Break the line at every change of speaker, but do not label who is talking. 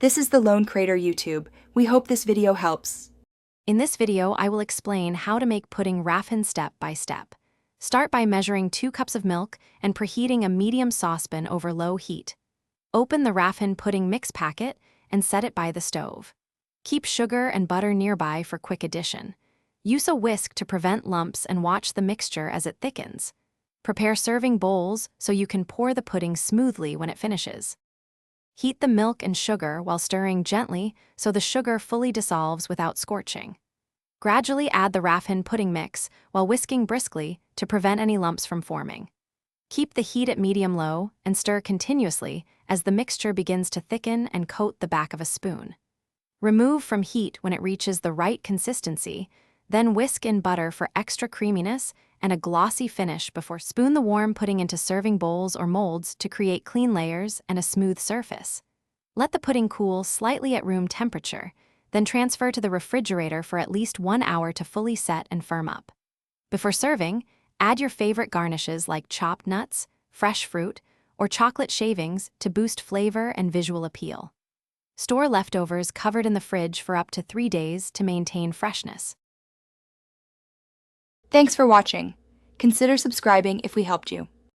This is the Lone Crater YouTube. We hope this video helps.
In this video, I will explain how to make pudding Rafhan step by step. Start by measuring 2 cups of milk and preheating a medium saucepan over low heat. Open the Rafhan pudding mix packet and set it by the stove. Keep sugar and butter nearby for quick addition. Use a whisk to prevent lumps and watch the mixture as it thickens. Prepare serving bowls so you can pour the pudding smoothly when it finishes. Heat the milk and sugar while stirring gently so the sugar fully dissolves without scorching. Gradually add the Rafhan pudding mix while whisking briskly to prevent any lumps from forming. Keep the heat at medium-low and stir continuously as the mixture begins to thicken and coat the back of a spoon. Remove from heat when it reaches the right consistency, then whisk in butter for extra creaminess and a glossy finish before spoon the warm pudding into serving bowls or molds to create clean layers and a smooth surface. Let the pudding cool slightly at room temperature, then transfer to the refrigerator for at least 1 hour to fully set and firm up. Before serving, add your favorite garnishes like chopped nuts, fresh fruit, or chocolate shavings to boost flavor and visual appeal. Store leftovers covered in the fridge for up to 3 days to maintain freshness.
Thanks for watching. Consider subscribing if we helped you.